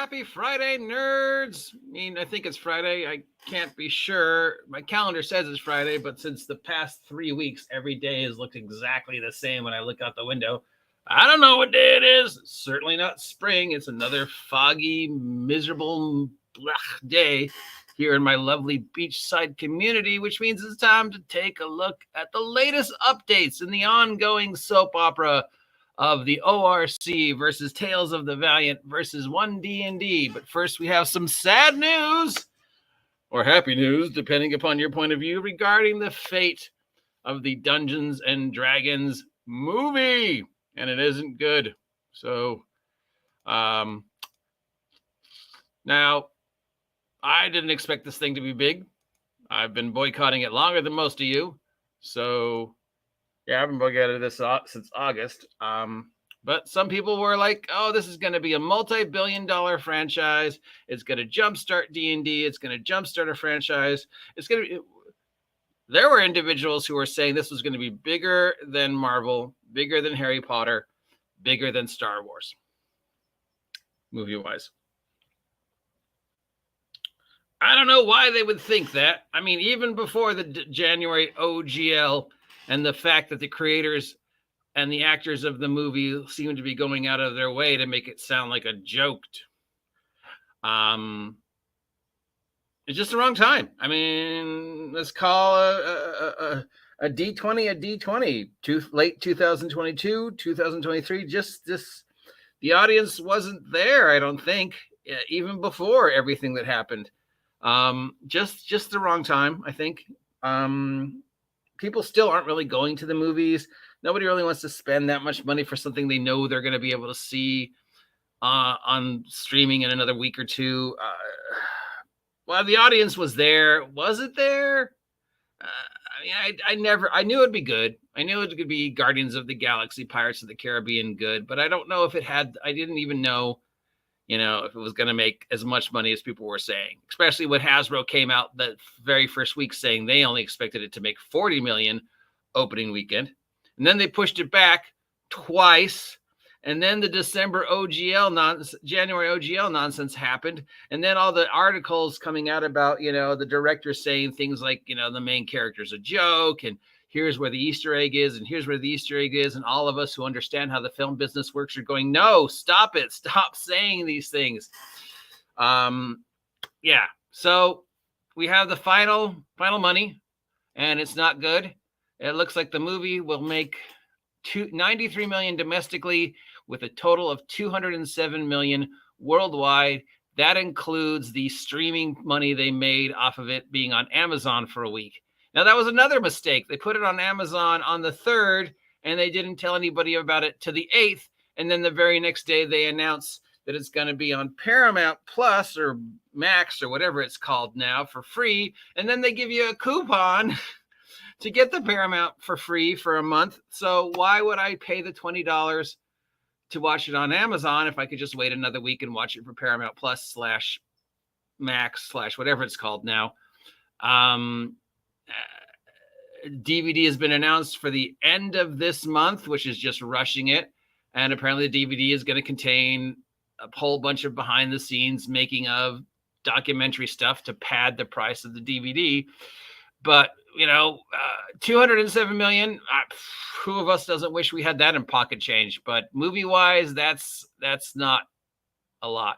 Happy Friday, nerds. I think it's Friday. I can't be sure. My calendar says it's Friday, but since the past 3 weeks, every day has looked exactly the same when I look out the window. I don't know what day it is. It's certainly not spring. It's another foggy, miserable day here in my lovely beachside community, which means it's time to take a look at the latest updates in the ongoing soap opera of the ORC versus Tales of the Valiant versus 1D&D. But first, we have some sad news, or happy news, depending upon your point of view, regarding the fate of the Dungeons and Dragons movie, and it isn't good. So, now, I didn't expect this thing to be big. I've been boycotting it longer than most of you, so yeah, I've been boycotting this since August. But some people were like, oh, this is going to be a multi-billion-dollar franchise. It's going to jumpstart D&D. It's going to jumpstart a franchise. There were individuals who were saying this was going to be bigger than Marvel, bigger than Harry Potter, bigger than Star Wars, movie-wise. I don't know why they would think that. I mean, even before the January OGL and the fact that the creators and the actors of the movie seem to be going out of their way to make it sound like a joke. It's just the wrong time. I mean, let's call a D20 a D20. Late 2022, 2023. Just this, the audience wasn't there, I don't think, even before everything that happened. Just the wrong time, I think. People still aren't really going to the movies. Nobody really wants to spend that much money for something they know they're going to be able to see on streaming in another week or two. Well, the audience was there. Was it there? I knew it'd be good. I knew it could be Guardians of the Galaxy, Pirates of the Caribbean good, but I don't know if it had, I didn't even know, if it was going to make as much money as people were saying, especially when Hasbro came out that very first week saying they only expected it to make 40 million opening weekend. And then they pushed it back twice. And then the January OGL nonsense happened. And then all the articles coming out about, the director saying things like, the main character's a joke, and here's where the Easter egg is, and here's where the Easter egg is. And all of us who understand how the film business works are going, no, stop it. Stop saying these things. Yeah. So we have the final money, and it's not good. It looks like the movie will make $93 million domestically with a total of $207 million worldwide. That includes the streaming money they made off of it being on Amazon for a week. Now, that was another mistake. They put it on Amazon on the 3rd, and they didn't tell anybody about it to the 8th. And then the very next day, they announced that it's going to be on Paramount Plus or Max or whatever it's called now for free. And then they give you a coupon to get the Paramount for free for a month. So why would I pay the $20 to watch it on Amazon if I could just wait another week and watch it for Paramount Plus / Max / whatever it's called now? DVD has been announced for the end of this month, which is just rushing it. And apparently the DVD is going to contain a whole bunch of behind the scenes making of documentary stuff to pad the price of the DVD. But, $207 million, who of us doesn't wish we had that in pocket change? But movie-wise, that's not a lot.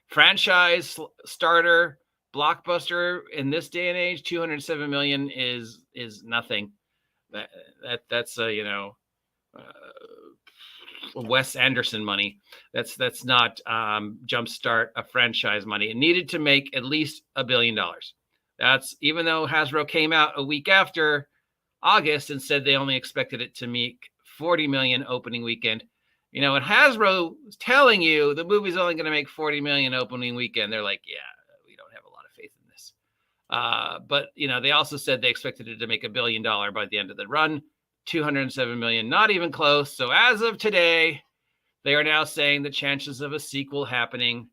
Franchise starter, blockbuster in this day and age, $207 million is nothing. That's Wes Anderson money. That's not jumpstart a franchise money. It needed to make at least $1 billion. That's even though Hasbro came out a week after August and said they only expected it to make 40 million opening weekend. When Hasbro is telling you the movie's only going to make 40 million opening weekend, they're like, yeah, we don't have a lot of faith in this. But they also said they expected it to make $1 billion by the end of the run. 207 million, not even close. So as of today, they are now saying the chances of a sequel happening,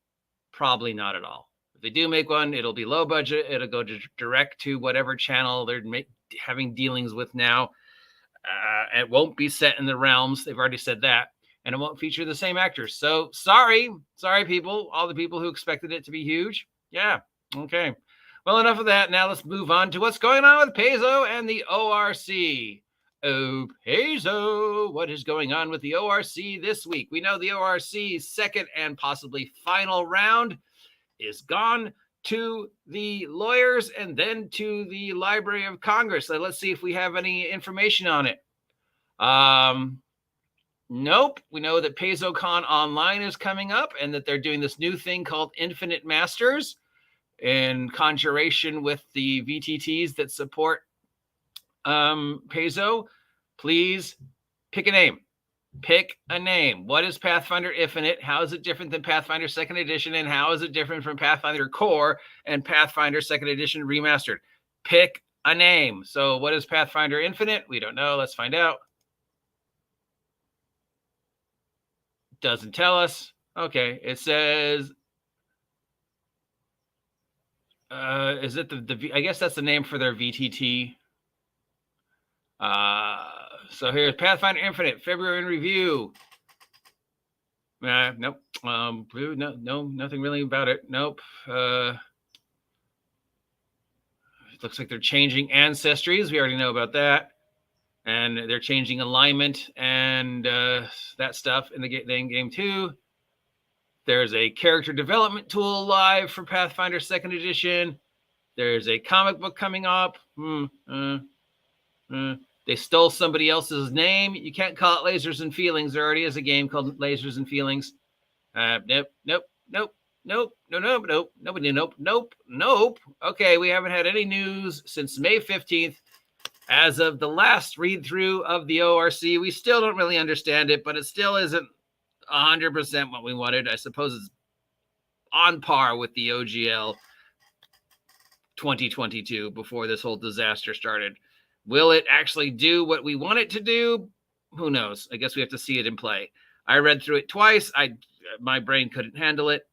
probably not at all. If they do make one, it'll be low budget. It'll go direct to whatever channel they're having dealings with now. It won't be set in the realms. They've already said that. and it won't feature the same actors. So sorry, people, all the people who expected it to be huge. Yeah, okay. Well, enough of that. Now let's move on to what's going on with Paizo and the ORC. Oh, Paizo, what is going on with the ORC this week? We know the ORC's second and possibly final round is gone to the lawyers and then to the Library of Congress. So let's see if we have any information on it. Nope. We know that PaizoCon Online is coming up and that they're doing this new thing called Infinite Masters in conjuration with the VTTs that support Paizo. Please pick a name. Pick a name. What is Pathfinder Infinite? How is it different than Pathfinder 2nd Edition? And how is it different from Pathfinder Core and Pathfinder 2nd Edition Remastered? Pick a name. So what is Pathfinder Infinite? We don't know. Let's find out. Doesn't tell us. Okay. It says, is it the I guess that's the name for their VTT. So here's Pathfinder Infinite, February in review. Nope. No, nothing really about it. Nope. It looks like they're changing ancestries. We already know about that. And they're changing alignment and that stuff in the game too. There's a character development tool live for Pathfinder 2nd Edition. There's a comic book coming up. They stole somebody else's name. You can't call it Lasers and Feelings. There already is a game called Lasers and Feelings. Nope. Okay, we haven't had any news since May 15th. As of the last read through of the ORC, we still don't really understand it, but it still isn't 100% what we wanted. I suppose it's on par with the OGL 2022 before this whole disaster started. Will it actually do what we want it to do? Who knows? I guess we have to see it in play. I read through it twice. My brain couldn't handle it.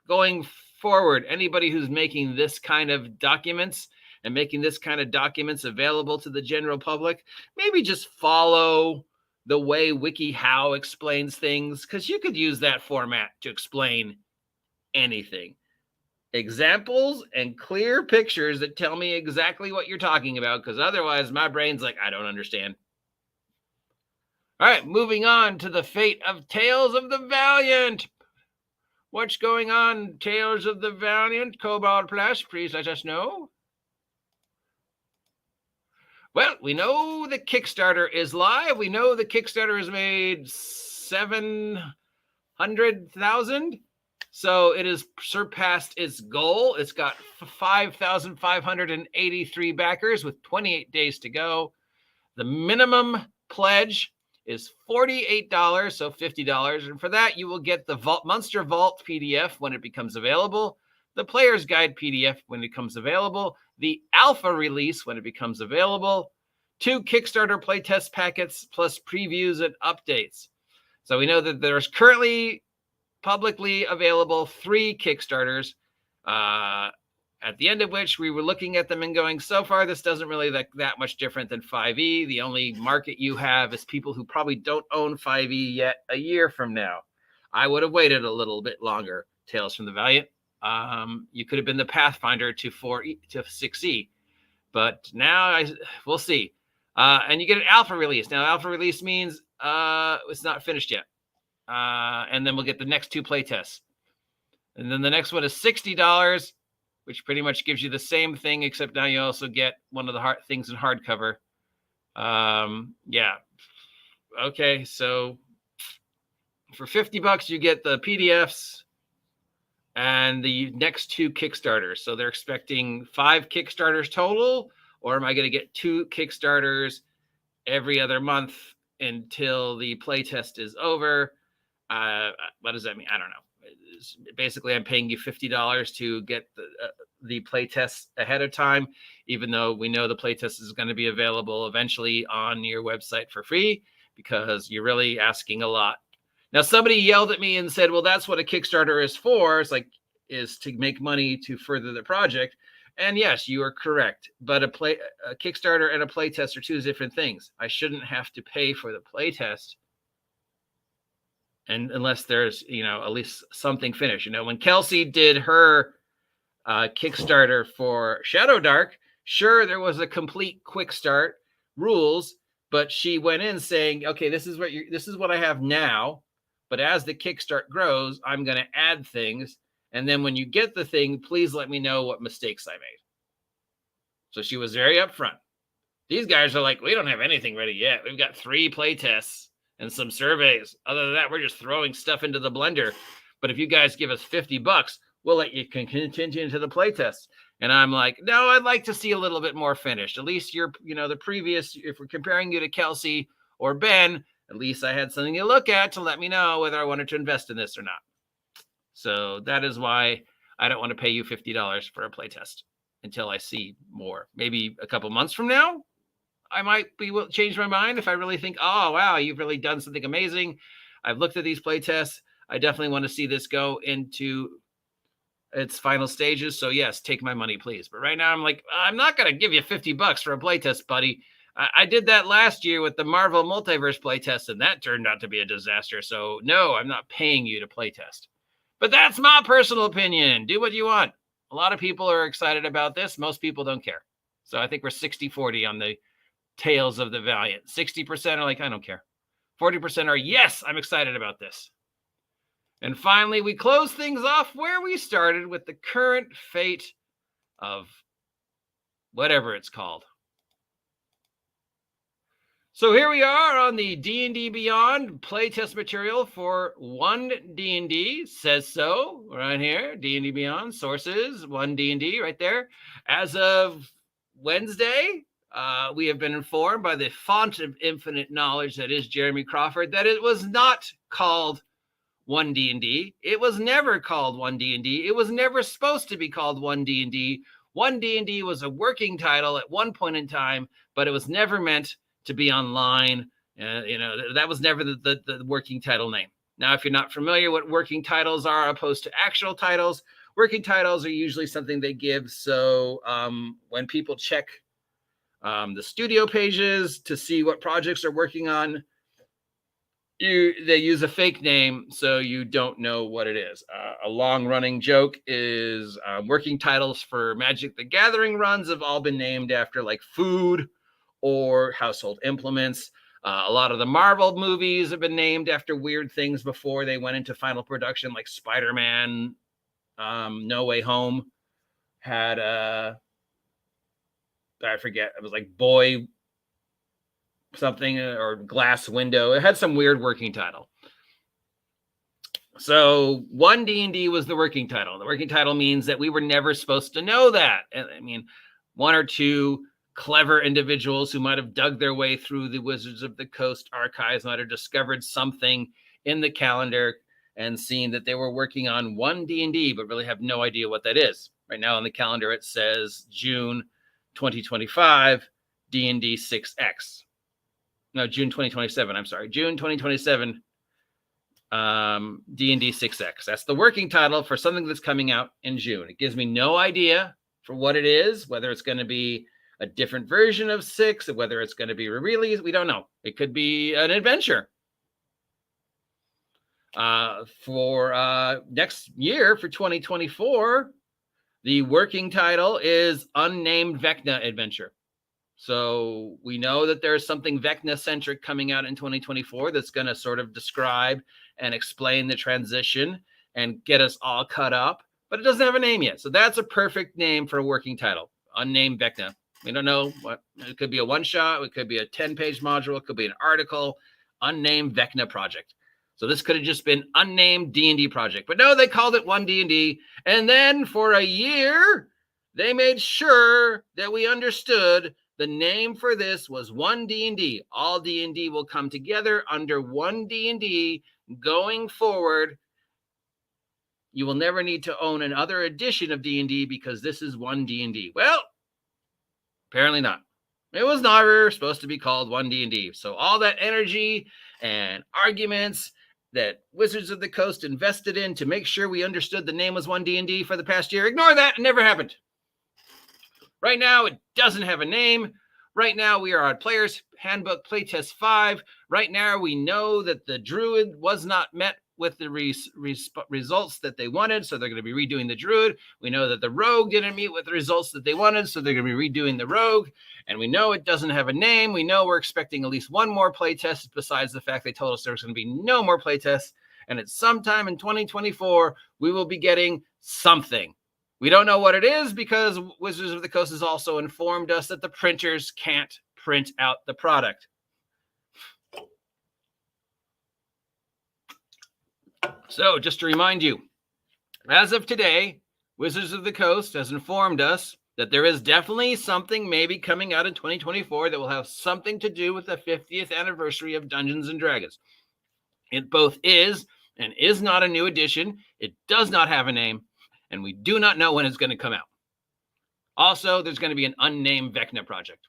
Going forward, anybody who's making this kind of documents and making this kind of documents available to the general public, maybe just follow the way WikiHow explains things, because you could use that format to explain anything. Examples and clear pictures that tell me exactly what you're talking about, because otherwise my brain's like, I don't understand. All right, moving on to the fate of Tales of the Valiant. What's going on, Tales of the Valiant? Cobalt Plus, please let us know. Well, we know the Kickstarter is live. We know the Kickstarter has made 700,000. So it has surpassed its goal. It's got 5,583 backers with 28 days to go. The minimum pledge is $48, so $50. And for that, you will get the Monster Vault PDF when it becomes available, the Player's Guide PDF when it becomes available, the Alpha release when it becomes available, 2 Kickstarter playtest packets, plus previews and updates. So we know that there's currently publicly available 3 Kickstarters, at the end of which we were looking at them and going, so far, this doesn't really look that much different than 5e. The only market you have is people who probably don't own 5e yet a year from now. I would have waited a little bit longer, Tales from the Valiant. You could have been the Pathfinder to 6e, but now we'll see. And you get an Alpha release. Now, Alpha release means it's not finished yet. And then we'll get the next 2 playtests. And then the next one is $60, which pretty much gives you the same thing, except now you also get one of the things in hardcover. Yeah. Okay, so for $50, you get the PDFs and the next 2 Kickstarters. So they're expecting 5 Kickstarters total, or am I going to get 2 Kickstarters every other month until the playtest is over? What does that mean? I don't know. Basically, I'm paying you $50 to get the playtest ahead of time, even though we know the playtest is going to be available eventually on your website for free, because you're really asking a lot. Now, somebody yelled at me and said, well, that's what a Kickstarter is for. It's like, is to make money to further the project. And yes, you are correct. But a Kickstarter and a playtest are 2 different things. I shouldn't have to pay for the playtest And unless there's, at least something finished. When Kelsey did her Kickstarter for Shadow Dark, sure, there was a complete quick start rules, but she went in saying, okay, this is what I have now, but as the Kickstart grows, I'm going to add things. And then when you get the thing, please let me know what mistakes I made. So she was very upfront. These guys are like, we don't have anything ready yet. We've got 3 play tests and some surveys. Other than that, we're just throwing stuff into the blender. But if you guys give us $50, we'll let you continue into the play test. And I'm like, no, I'd like to see a little bit more finished. At least you're, the previous, if we're comparing you to Kelsey or Ben, at least I had something to look at to let me know whether I wanted to invest in this or not. So that is why I don't want to pay you $50 for a play test until I see more. Maybe a couple months from now, I might change my mind if I really think, oh, wow, you've really done something amazing. I've looked at these play tests. I definitely want to see this go into its final stages. So yes, take my money, please. But right now I'm like, I'm not going to give you $50 for a playtest, buddy. I did that last year with the Marvel Multiverse playtest, and that turned out to be a disaster. So no, I'm not paying you to playtest. But that's my personal opinion. Do what you want. A lot of people are excited about this. Most people don't care. So I think we're 60-40 on the Tales of the Valiant. 60% are like, I don't care. 40% are, yes, I'm excited about this. And finally, we close things off where we started with the current fate of whatever it's called. So here we are on the D&D Beyond playtest material for 1D&D. Says so right here. D&D Beyond sources, 1D&D right there. As of Wednesday, we have been informed by the font of infinite knowledge that is Jeremy Crawford that it was not called 1D&D. It was never called 1D&D. It was never supposed to be called 1D&D. 1D&D was a working title at one point in time, but it was never meant to be online. That was never the working title name. Now, if you're not familiar what working titles are opposed to actual titles, working titles are usually something they give. So when people check the studio pages to see what projects are working on, they use a fake name so you don't know what it is. A long-running joke is working titles for Magic the Gathering runs have all been named after like food or household implements. A lot of the Marvel movies have been named after weird things before they went into final production, like Spider-Man No Way Home had I forget, it was like Boy something or Glass Window. It had some weird working title. So 1D&D was the working title. The working title means that we were never supposed to know that. I mean, one or two clever individuals who might have dug their way through the Wizards of the Coast archives might have discovered something in the calendar and seen that they were working on 1D&D, but really have no idea what that is. Right now on the calendar, it says June 2025, D&D 6X. No, June 2027. I'm sorry. June 2027, D&D 6X. That's the working title for something that's coming out in June. It gives me no idea for what it is, whether it's going to be a different version of 6, whether it's going to be re-released. We don't know. It could be an adventure. For next year, for 2024, the working title is Unnamed Vecna Adventure. So we know that there's something Vecna-centric coming out in 2024 that's going to sort of describe and explain the transition and get us all caught up, but it doesn't have a name yet. So that's a perfect name for a working title, Unnamed Vecna. We don't know what, it could be a one-shot, it could be a 10-page module, it could be an article, Unnamed Vecna Project. So this could have just been Unnamed D&D Project, but no, they called it 1D&D. And then for a year, they made sure that we understood the name for this was 1D&D. All D&D will come together under 1D&D going forward. You will never need to own another edition of D&D because this is 1D&D. Well, apparently not. It was never supposed to be called 1D&D. So all that energy and arguments that Wizards of the Coast invested in to make sure we understood the name was 1D&D for the past year, ignore that. It never happened. Right now, it doesn't have a name. Right now, we are on Player's Handbook Playtest 5. Right now, we know that the Druid was not met with the results that they wanted, so they're going to be redoing the Druid. We know that the Rogue didn't meet with the results that they wanted, so they're going to be redoing the Rogue. And we know it doesn't have a name. We know we're expecting at least one more playtest, besides the fact they told us there's going to be no more playtests. And at some time in 2024, we will be getting something. We don't know what it is because Wizards of the Coast has also informed us that the printers can't print out the product. So just to remind you, as of today, Wizards of the Coast has informed us that there is definitely something maybe coming out in 2024 that will have something to do with the 50th anniversary of Dungeons & Dragons. It both is and is not a new edition. It does not have a name, and we do not know when it's going to come out. Also, there's going to be an unnamed Vecna project.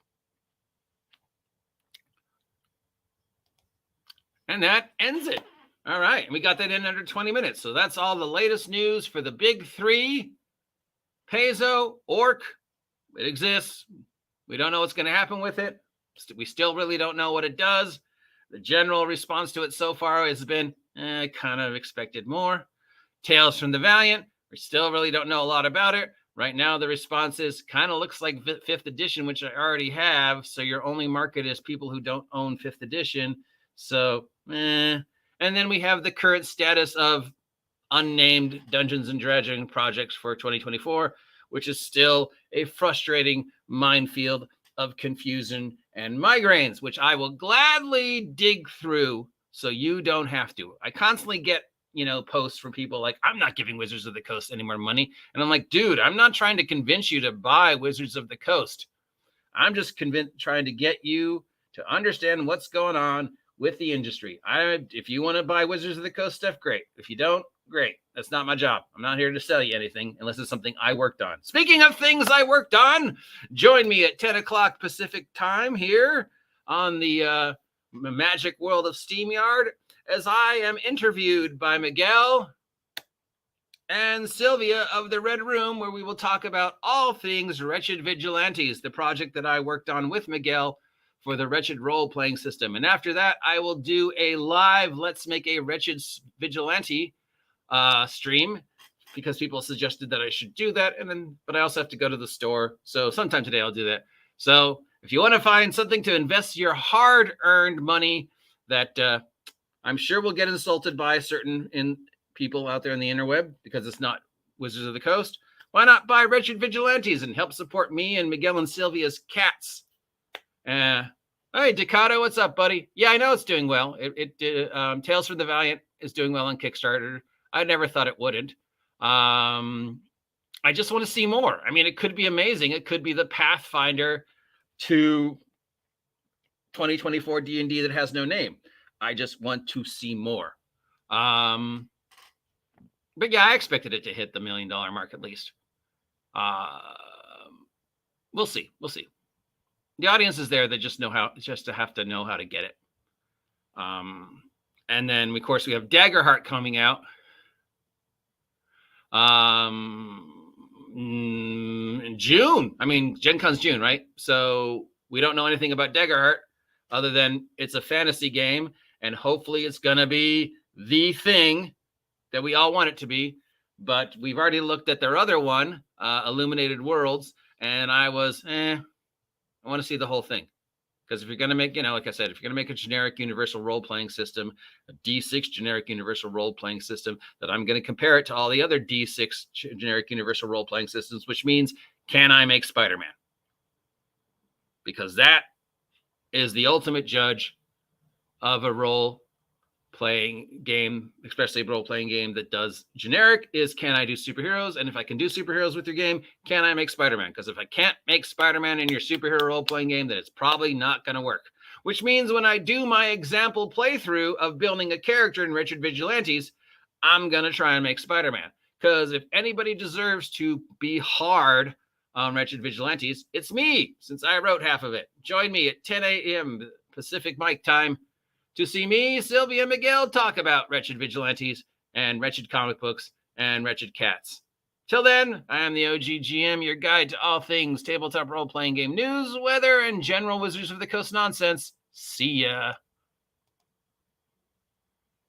And that ends it. All right, and we got that in under 20 minutes. So that's all the latest news for the big three. Paizo, ORC, it exists. We don't know what's going to happen with it. We still really don't know what it does. The general response to it so far has been kind of expected more. Tales from the Valiant, we still really don't know a lot about it. Right now, the response is kind of looks like 5th edition, which I already have. So your only market is people who don't own 5th edition. So, And then we have the current status of unnamed Dungeons and Dragons projects for 2024, which is still a frustrating minefield of confusion and migraines, which I will gladly dig through so you don't have to. I constantly get, posts from people like, I'm not giving Wizards of the Coast any more money. And I'm like, dude, I'm not trying to convince you to buy Wizards of the Coast. I'm just trying to get you to understand what's going on with the industry. If you want to buy Wizards of the Coast stuff, great. If you don't, great. That's not my job. I'm not here to sell you anything unless it's something I worked on. Speaking of things I worked on, join me at 10 o'clock Pacific time here on the magic world of SteamYard as I am interviewed by Miguel and Sylvia of the Red Room, where we will talk about all things Wretched Vigilantes, the project that I worked on with Miguel for the Wretched role-playing system. And after that, I will do a live Let's Make a Wretched Vigilante stream because people suggested that I should do that. But I also have to go to the store. So sometime today I'll do that. So if you want to find something to invest your hard-earned money that I'm sure will get insulted by certain people out there in the interweb because it's not Wizards of the Coast, why not buy Wretched Vigilantes and help support me and Miguel and Sylvia's cats? Hey, Decado, what's up, buddy? Yeah, I know it's doing well. Tales from the Valiant is doing well on Kickstarter. I never thought it wouldn't. I just want to see more. I mean, it could be amazing. It could be the Pathfinder to 2024 D&D that has no name. I just want to see more. But yeah, I expected it to hit the $1 million mark at least. We'll see. The audience is there. They just have to know how to get it. And then, of course, we have Daggerheart coming out in June. I mean, Gen Con's June, right? So we don't know anything about Daggerheart other than it's a fantasy game, and hopefully it's going to be the thing that we all want it to be. But we've already looked at their other one, Illuminated Worlds, and I was, I want to see the whole thing. Because if you're going to make, like I said, if you're going to make a generic universal role-playing system, a D6 generic universal role-playing system, that I'm going to compare it to all the other D6 generic universal role-playing systems, which means, can I make Spider-Man? Because that is the ultimate judge of a role-playing game, especially a role-playing game that does generic, is can I do superheroes? And if I can do superheroes with your game, can I make Spider-Man? Because if I can't make Spider-Man in your superhero role-playing game, then it's probably not going to work. Which means when I do my example playthrough of building a character in Wretched Vigilantes, I'm going to try and make Spider-Man. Because if anybody deserves to be hard on Wretched Vigilantes, it's me, since I wrote half of it. Join me at 10 a.m. Pacific Mic time to see me, Sylvia, and Miguel talk about Wretched Vigilantes and Wretched comic books and Wretched cats. Till then, I am the OG GM, your guide to all things tabletop role-playing game news, weather, and general Wizards of the Coast nonsense. See ya.